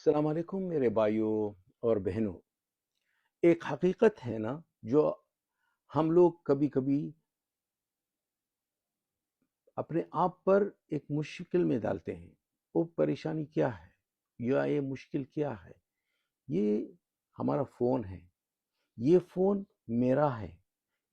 अस्सलाम वालेकुम मेरे भाइयों और बहनों। एक हकीकत है ना, जो हम लोग कभी कभी अपने आप पर एक मुश्किल में डालते हैं। वो परेशानी क्या है या ये मुश्किल क्या है? ये हमारा फ़ोन है। ये फ़ोन मेरा है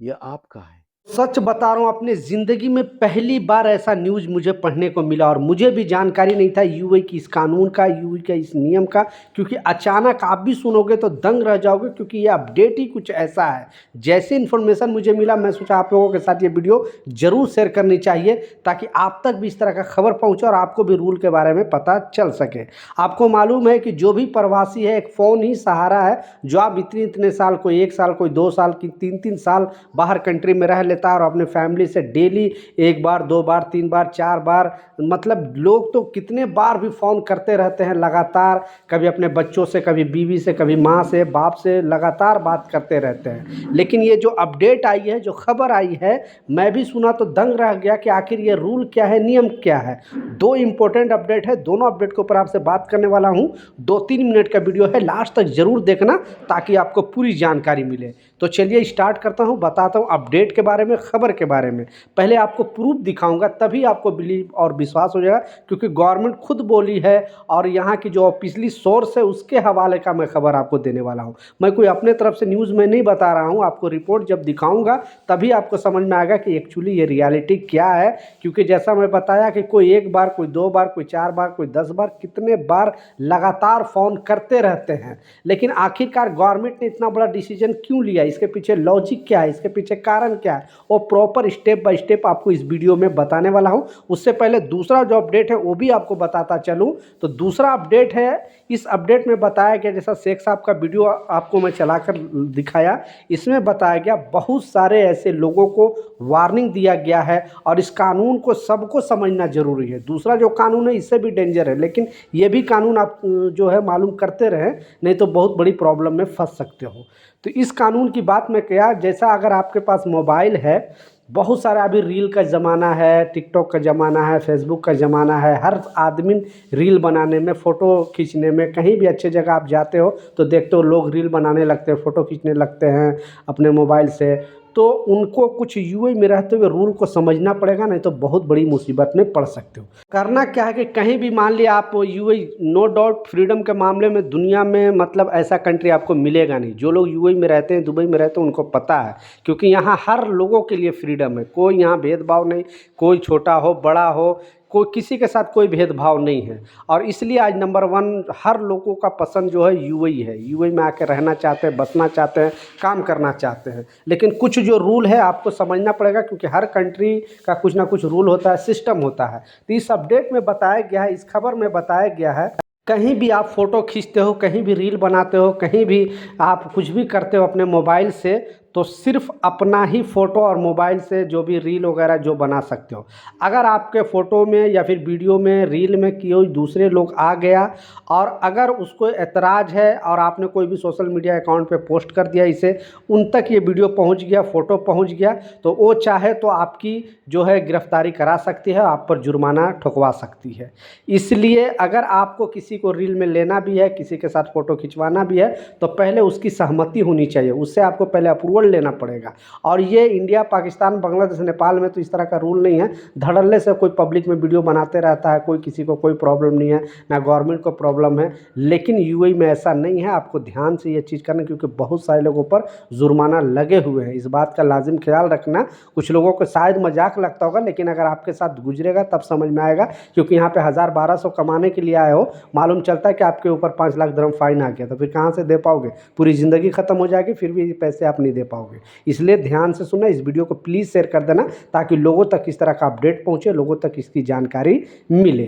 या आपका है? सच बता रहा हूँ, अपनी ज़िंदगी में पहली बार ऐसा न्यूज़ मुझे पढ़ने को मिला और मुझे भी जानकारी नहीं था यूएई की इस कानून का, यूएई का इस नियम का। क्योंकि अचानक आप भी सुनोगे तो दंग रह जाओगे, क्योंकि ये अपडेट ही कुछ ऐसा है। जैसे इन्फॉर्मेशन मुझे मिला, मैं सोचा आप लोगों के साथ ये वीडियो ज़रूर शेयर करनी चाहिए, ताकि आप तक भी इस तरह का खबर पहुँचे और आपको भी रूल के बारे में पता चल सके। आपको मालूम है कि जो भी प्रवासी है, एक फ़ोन ही सहारा है। जो आप इतने इतने साल, कोई 1 साल, कोई 2 साल, की 3-3 साल बाहर कंट्री में रह लेता है और अपने फैमिली से डेली 1 बार, 2 बार, 3 बार, 4 बार, मतलब लोग तो कितने बार भी फ़ोन करते रहते हैं लगातार। कभी अपने बच्चों से, कभी बीवी से, कभी माँ से, बाप से लगातार बात करते रहते हैं। लेकिन ये जो अपडेट आई है, जो खबर आई है, मैं भी सुना तो दंग रह गया कि आखिर ये रूल क्या है, नियम क्या है। 2 इम्पोर्टेंट अपडेट है, दोनों अपडेट के ऊपर आपसे बात करने वाला हूँ। 2-3 मिनट का वीडियो है, लास्ट तक ज़रूर देखना ताकि आपको पूरी जानकारी मिले। तो चलिए स्टार्ट करता हूँ, बताता हूँ अपडेट के बारे में, खबर के बारे में। पहले आपको प्रूफ दिखाऊंगा, तभी आपको बिलीव और विश्वास हो जाएगा, क्योंकि गवर्नमेंट खुद बोली है और यहाँ की जो ऑफिशियली सोर्स है उसके हवाले का मैं खबर आपको देने वाला हूँ। मैं कोई अपने तरफ से न्यूज़ में नहीं बता रहा हूँ, आपको रिपोर्ट जब दिखाऊंगा तभी आपको समझ में आएगा कि एक्चुअली ये रियलिटी क्या है। क्योंकि जैसा मैं बताया कि कोई 1 बार, कोई 2 बार, कोई 4 बार, कोई 10 बार, कितने बार लगातार फ़ोन करते रहते हैं। लेकिन आखिरकार गवर्नमेंट ने इतना बड़ा डिसीजन क्यों लिया, इसके पीछे लॉजिक क्या है, इसके पीछे कारण क्या है, वो प्रॉपर स्टेप बाय स्टेप आपको इस वीडियो में बताने वाला हूं। उससे पहले दूसरा जो अपडेट है वो भी आपको बताता चलूं। तो दूसरा अपडेट है, इस अपडेट में बताया गया, जैसा शेख साहब का वीडियो आपको मैं चलाकर दिखाया, इसमें बताया गया बहुत सारे ऐसे लोगों को वार्निंग दिया गया है और इस कानून को सबको समझना जरूरी है। दूसरा जो कानून है इससे भी डेंजर है, लेकिन ये भी कानून आप जो है मालूम करते रहें, नहीं तो बहुत बड़ी प्रॉब्लम में फंस सकते हो। तो इस कानून की बात मैं किया, जैसा अगर आपके पास मोबाइल है, बहुत सारा अभी रील का ज़माना है, टिकटॉक का ज़माना है, फेसबुक का ज़माना है। हर आदमी रील बनाने में, फ़ोटो खींचने में, कहीं भी अच्छे जगह आप जाते हो तो देखते हो लोग रील बनाने लगते हैं, फ़ोटो खींचने लगते हैं अपने मोबाइल से। तो उनको कुछ यूएई में रहते हुए रूल को समझना पड़ेगा, नहीं तो बहुत बड़ी मुसीबत में पड़ सकते हो। करना क्या है कि कहीं भी मान लिया आप यूएई, नो डाउट फ्रीडम के मामले में दुनिया में मतलब ऐसा कंट्री आपको मिलेगा नहीं। जो लोग यूएई में रहते हैं, दुबई में रहते हैं, उनको पता है, क्योंकि यहाँ हर लोगों के लिए फ्रीडम है। कोई यहाँ भेदभाव नहीं, कोई छोटा हो बड़ा हो, कोई किसी के साथ कोई भेदभाव नहीं है। और इसलिए आज नंबर 1 हर लोगों का पसंद जो है यूएई है। यूएई में आके रहना चाहते हैं, बसना चाहते हैं, काम करना चाहते हैं। लेकिन कुछ जो रूल है आपको समझना पड़ेगा, क्योंकि हर कंट्री का कुछ ना कुछ रूल होता है, सिस्टम होता है। तो इस अपडेट में बताया गया है, इस खबर में बताया गया है, कहीं भी आप फ़ोटो खींचते हो, कहीं भी रील बनाते हो, कहीं भी आप कुछ भी करते हो अपने मोबाइल से, तो सिर्फ अपना ही फ़ोटो और मोबाइल से जो भी रील वगैरह जो बना सकते हो। अगर आपके फ़ोटो में या फिर वीडियो में, रील में कोई दूसरे लोग आ गया और अगर उसको एतराज़ है और आपने कोई भी सोशल मीडिया अकाउंट पे पोस्ट कर दिया इसे, उन तक ये वीडियो पहुंच गया, फ़ोटो पहुंच गया, तो वो चाहे तो आपकी जो है गिरफ्तारी करा सकती है, आप पर जुर्माना ठुकवा सकती है। इसलिए अगर आपको किसी को रील में लेना भी है, किसी के साथ फ़ोटो खिंचवाना भी है, तो पहले उसकी सहमति होनी चाहिए, उससे आपको पहले अप्रूवल लेना पड़ेगा। और ये इंडिया, पाकिस्तान, बांग्लादेश, नेपाल में तो इस तरह का रूल नहीं है। धड़ल्ले से कोई पब्लिक में वीडियो बनाते रहता है, कोई किसी को कोई प्रॉब्लम नहीं है, ना गवर्नमेंट को प्रॉब्लम है। लेकिन यूएई में ऐसा नहीं है, आपको ध्यान से ये चीज़ करना, क्योंकि बहुत सारे लोगों पर जुर्माना लगे हुए हैं। इस बात का लाजिम ख्याल रखना। कुछ लोगों को शायद मजाक लगता होगा, लेकिन अगर आपके साथ गुजरेगा तब समझ में आएगा, क्योंकि यहाँ पे 1000-1200 कमाने के लिए आए हो, मालूम चलता है कि आपके ऊपर 5 लाख दिरहम फाइन आ गया, तो फिर कहाँ से दे पाओगे? पूरी ज़िंदगी ख़त्म हो जाएगी, फिर भी पैसे आप नहीं दे पाओगे। इसलिए ध्यान से सुनना, इस वीडियो को प्लीज़ शेयर कर देना, ताकि लोगों तक इस तरह का अपडेट पहुंचे, लोगों तक इसकी जानकारी मिले।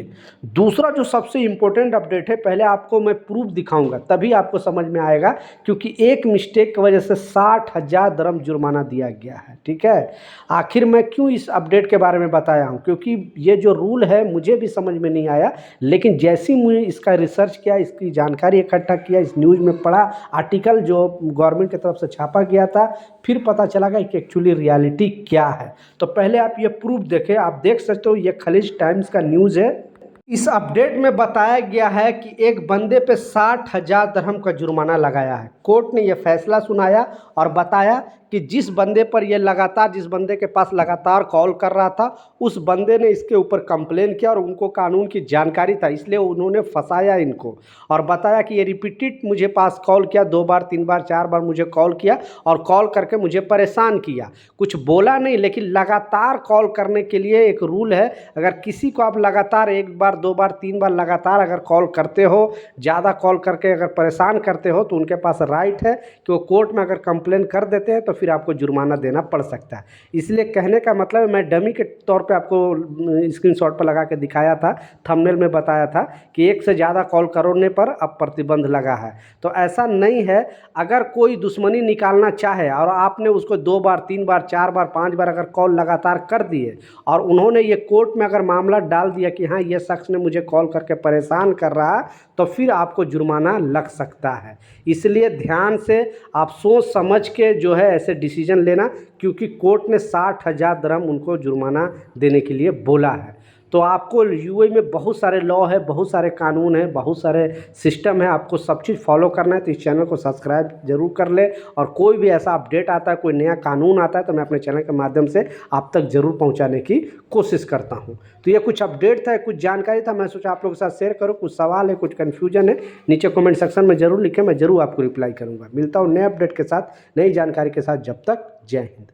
दूसरा जो सबसे इम्पोर्टेंट अपडेट है, पहले आपको मैं प्रूफ दिखाऊंगा, तभी आपको समझ में आएगा, क्योंकि एक मिस्टेक की वजह से 60,000 दिरहम जुर्माना दिया गया है। ठीक है, आखिर मैं क्यों इस अपडेट के बारे में बताया हूँ, क्योंकि ये जो रूल है मुझे भी समझ में नहीं आया, लेकिन जैसे ही मुझे इसका रिसर्च किया, इसकी जानकारी इकट्ठा किया, इस न्यूज़ में पढ़ा, आर्टिकल जो गवर्नमेंट की तरफ से छापा गया था, फिर पता चला कि एक्चुअली रियलिटी क्या है। तो पहले आप ये प्रूफ देखें, आप देख सकते हो, ये खलीज टाइम्स का न्यूज़ है। इस अपडेट में बताया गया है कि एक बंदे पे 60,000 दिरहम का जुर्माना लगाया है। कोर्ट ने यह फैसला सुनाया और बताया कि जिस बंदे पर यह जिस बंदे के पास लगातार कॉल कर रहा था, उस बंदे ने इसके ऊपर कंप्लेन किया और उनको कानून की जानकारी था, इसलिए उन्होंने फंसाया इनको और बताया कि ये रिपीटेड मुझे पास कॉल किया, 2 बार 3 बार 4 बार मुझे कॉल किया और कॉल करके मुझे परेशान किया। कुछ बोला नहीं, लेकिन लगातार कॉल करने के लिए एक रूल है। अगर किसी को आप लगातार 1 बार 2 बार 3 बार लगातार अगर कॉल करते हो, ज़्यादा कॉल करके अगर परेशान करते हो, तो उनके पास राइट है कि वो कोर्ट में अगर कंप्लेन कर देते हैं तो फिर आपको जुर्माना देना पड़ सकता है। इसलिए कहने का मतलब मैं डमी के तौर पे आपको स्क्रीनशॉट पर लगा के दिखाया था, थंबनेल में बताया था कि 1 से ज़्यादा कॉल करने पर अब प्रतिबंध लगा है। तो ऐसा नहीं है। अगर कोई दुश्मनी निकालना चाहे और आपने उसको 2 बार 3 बार 4 बार 5 बार अगर कॉल लगातार कर दिए और उन्होंने ये कोर्ट में अगर मामला डाल दिया कि हाँ, ये शख्स ने मुझे कॉल करके परेशान कर रहा है, तो फिर आपको जुर्माना लग सकता है। इसलिए ध्यान से आप सोच समझ के जो है ऐसे डिसीजन लेना, क्योंकि कोर्ट ने 60,000 दिरहम उनको जुर्माना देने के लिए बोला है। तो आपको यूएई में बहुत सारे लॉ है, बहुत सारे कानून है, बहुत सारे सिस्टम है, आपको सब चीज़ फॉलो करना है। तो इस चैनल को सब्सक्राइब जरूर कर ले और कोई भी ऐसा अपडेट आता है, कोई नया कानून आता है, तो मैं अपने चैनल के माध्यम से आप तक ज़रूर पहुंचाने की कोशिश करता हूं। तो ये कुछ अपडेट था, कुछ जानकारी था, मैं सोचा आप लोगों के साथ शेयर करूँ। कुछ सवाल है, कुछ कन्फ्यूजन है, नीचे कॉमेंट सेक्शन में ज़रूर लिखें, मैं ज़रूर आपको रिप्लाई करूँगा। मिलता हूँ नए अपडेट के साथ, नई जानकारी के साथ। जब तक जय हिंद।